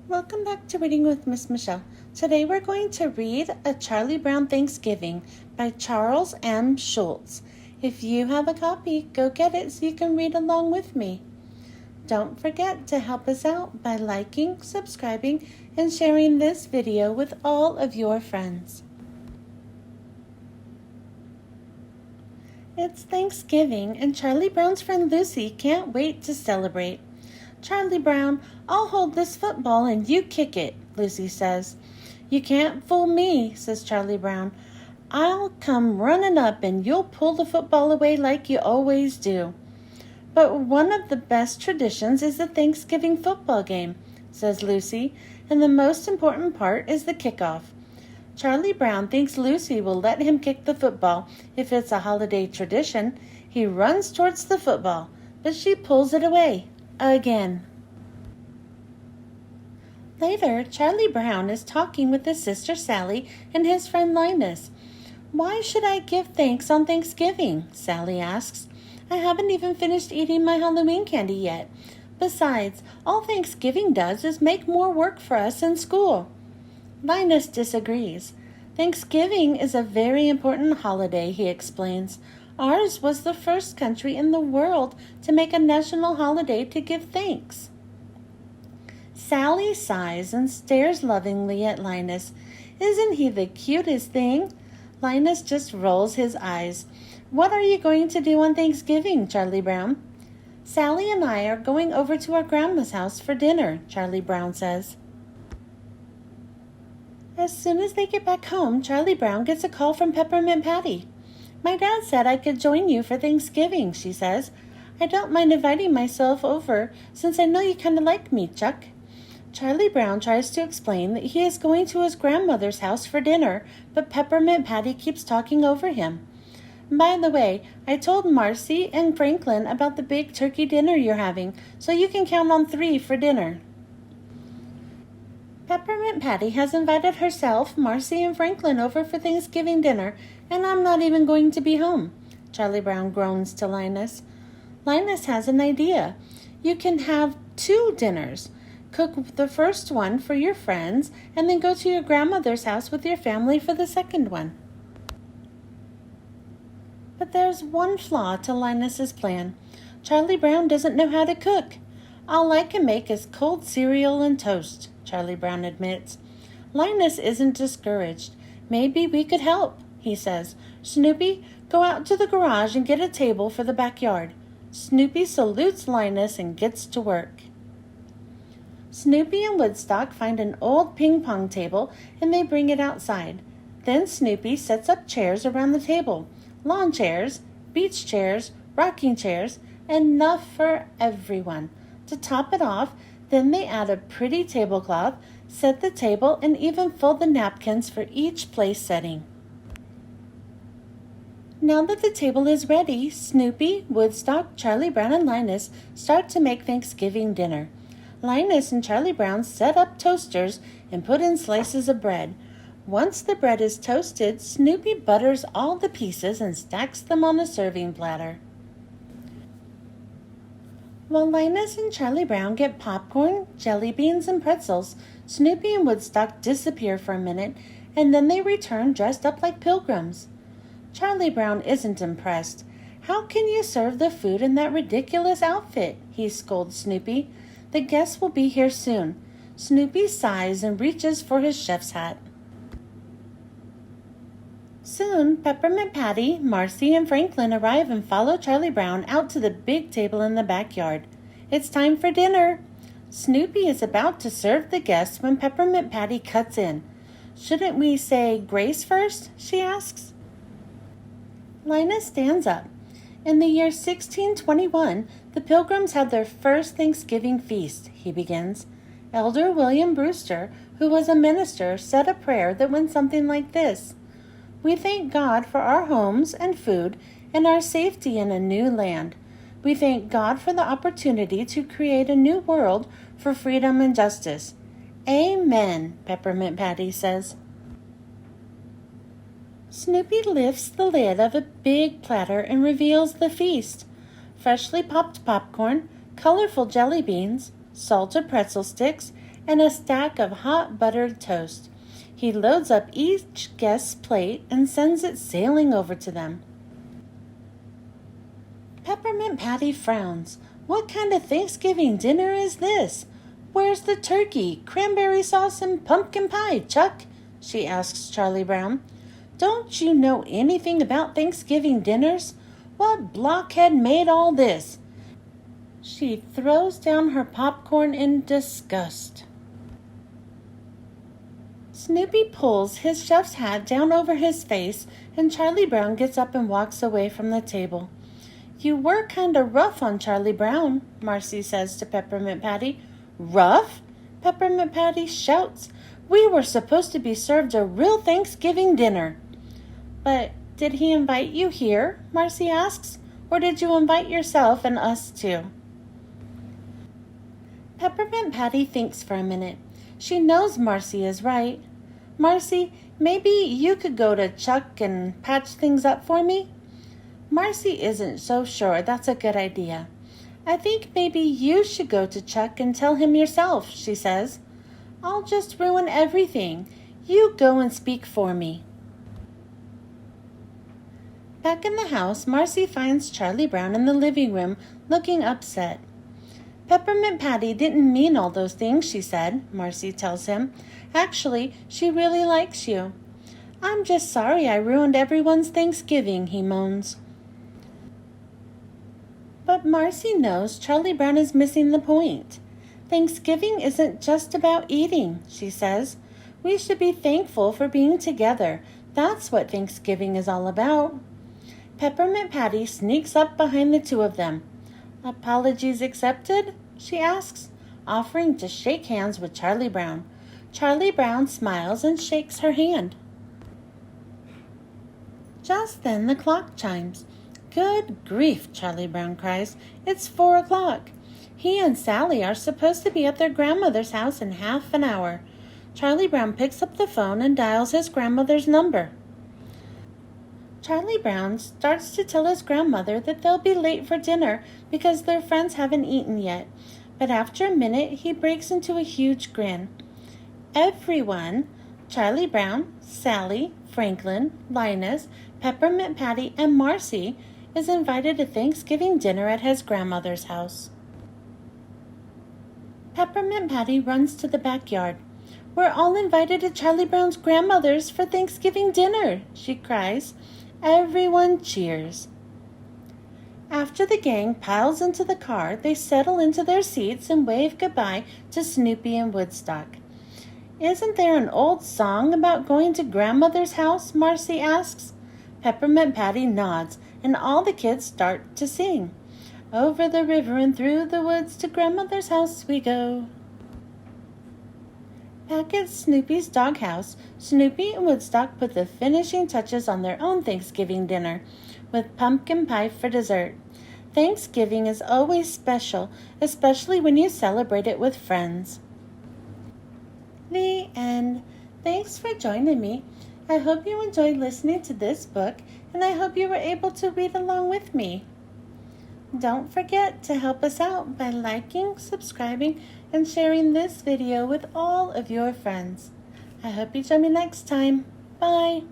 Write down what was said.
Welcome back to Reading with Miss Michelle. Today we're going to read A Charlie Brown Thanksgiving by Charles M Shultz. If you have a copy, go get it so you can read along with me. Don't forget to help us out by liking, subscribing, and sharing this video with all of your friends. It's Thanksgiving and Charlie Brown's friend Lucy can't wait to celebrate. "Charlie Brown, I'll hold this football and you kick it," Lucy says. "You can't fool me," says Charlie Brown. "I'll come running up and you'll pull the football away like you always do." "But one of the best traditions is the Thanksgiving football game," says Lucy, "and the most important part is the kickoff." Charlie Brown thinks Lucy will let him kick the football if it's a holiday tradition. He runs towards the football, but she pulls it away. Again. Later, Charlie Brown is talking with his sister Sally and his friend Linus. "Why should I give thanks on Thanksgiving?" Sally asks. "I haven't even finished eating my Halloween candy yet. Besides, all Thanksgiving does is make more work for us in school." Linus disagrees. "Thanksgiving is a very important holiday," he explains. "Ours was the first country in the world to make a national holiday to give thanks." Sally sighs and stares lovingly at Linus. "Isn't he the cutest thing?" Linus just rolls his eyes. "What are you going to do on Thanksgiving, Charlie Brown?" "Sally and I are going over to our grandma's house for dinner," Charlie Brown says. As soon as they get back home, Charlie Brown gets a call from Peppermint Patty. "My dad said I could join you for Thanksgiving," she says. "I don't mind inviting myself over since I know you kind of like me, Chuck." Charlie Brown tries to explain that he is going to his grandmother's house for dinner, but Peppermint Patty keeps talking over him. "By the way, I told Marcy and Franklin about the big turkey dinner you're having, so you can count on 3 for dinner." Peppermint Patty has invited herself, Marcy, and Franklin over for Thanksgiving dinner, and I'm not even going to be home. Charlie Brown groans to Linus. Linus has an idea. "You can have 2 dinners. Cook the first one for your friends, and then go to your grandmother's house with your family for the second one." But there's one flaw to Linus's plan. Charlie Brown doesn't know how to cook. "All I can make is cold cereal and toast," Charlie Brown admits. Linus isn't discouraged. "Maybe we could help," he says. "Snoopy, go out to the garage and get a table for the backyard." Snoopy salutes Linus and gets to work. Snoopy and Woodstock find an old ping-pong table and they bring it outside. Then Snoopy sets up chairs around the table. Lawn chairs, beach chairs, rocking chairs, enough for everyone. To top it off, then they add a pretty tablecloth, set the table, and even fold the napkins for each place setting. Now that the table is ready, Snoopy, Woodstock, Charlie Brown, and Linus start to make Thanksgiving dinner. Linus and Charlie Brown set up toasters and put in slices of bread. Once the bread is toasted, Snoopy butters all the pieces and stacks them on a serving platter. While Linus and Charlie Brown get popcorn, jelly beans, and pretzels, Snoopy and Woodstock disappear for a minute, and then they return dressed up like pilgrims. Charlie Brown isn't impressed. "How can you serve the food in that ridiculous outfit?" he scolds Snoopy. "The guests will be here soon." Snoopy sighs and reaches for his chef's hat. Soon, Peppermint Patty, Marcy, and Franklin arrive and follow Charlie Brown out to the big table in the backyard. It's time for dinner. Snoopy is about to serve the guests when Peppermint Patty cuts in. "Shouldn't we say grace first?" she asks. Linus stands up. "In the year 1621, the Pilgrims had their first Thanksgiving feast," he begins. "Elder William Brewster, who was a minister, said a prayer that went something like this: 'We thank God for our homes and food and our safety in a new land. We thank God for the opportunity to create a new world for freedom and justice.' Amen," Peppermint Patty says. Snoopy lifts the lid of a big platter and reveals the feast. Freshly popped popcorn, colorful jelly beans, salted pretzel sticks, and a stack of hot buttered toast. He loads up each guest's plate and sends it sailing over to them. Peppermint Patty frowns. What kind of Thanksgiving dinner is this? Where's the turkey, cranberry sauce, and pumpkin pie, Chuck? She asks Charlie Brown. Don't you know anything about Thanksgiving dinners? What blockhead made all this? She throws down her popcorn in disgust. Snoopy pulls his chef's hat down over his face, and Charlie Brown gets up and walks away from the table. You were kind of rough on Charlie Brown, Marcy says to Peppermint Patty. Rough? Peppermint Patty shouts. We were supposed to be served a real Thanksgiving dinner. But did he invite you here? Marcy asks. Or did you invite yourself and us too? Peppermint Patty thinks for a minute. She knows Marcy is right. Marcy, maybe you could go to Chuck and patch things up for me? Marcy isn't so sure that's a good idea. I think maybe you should go to Chuck and tell him yourself, she says. I'll just ruin everything. You go and speak for me. Back in the house, Marcy finds Charlie Brown in the living room, looking upset. Peppermint Patty didn't mean all those things she said, Marcy tells him. Actually, she really likes you. I'm just sorry I ruined everyone's Thanksgiving, he moans. But Marcy knows Charlie Brown is missing the point. Thanksgiving isn't just about eating, she says. We should be thankful for being together. That's what Thanksgiving is all about. Peppermint Patty sneaks up behind the two of them. Apologies accepted? She asks, offering to shake hands with Charlie Brown. Charlie Brown smiles and shakes her hand. Just then the clock chimes. Good grief, Charlie Brown cries. It's 4 o'clock. He and Sally are supposed to be at their grandmother's house in half an hour. Charlie Brown picks up the phone and dials his grandmother's number. Charlie Brown starts to tell his grandmother that they'll be late for dinner because their friends haven't eaten yet. But after a minute, he breaks into a huge grin. Everyone, Charlie Brown, Sally, Franklin, Linus, Peppermint Patty, and Marcy, is invited to Thanksgiving dinner at his grandmother's house. Peppermint Patty runs to the backyard. We're all invited to Charlie Brown's grandmother's for Thanksgiving dinner, she cries. Everyone cheers. After the gang piles into the car, they settle into their seats and wave goodbye to Snoopy and Woodstock. Isn't there an old song about going to grandmother's house? Marcy asks. Peppermint Patty nods, and all the kids start to sing. Over the river and through the woods to grandmother's house we go. Back at Snoopy's doghouse, Snoopy and Woodstock put the finishing touches on their own Thanksgiving dinner, with pumpkin pie for dessert. Thanksgiving is always special, especially when you celebrate it with friends. The end. Thanks for joining me. I hope you enjoyed listening to this book, and I hope you were able to read along with me. Don't forget to help us out by liking, subscribing, and sharing this video with all of your friends. I hope you join me next time. Bye!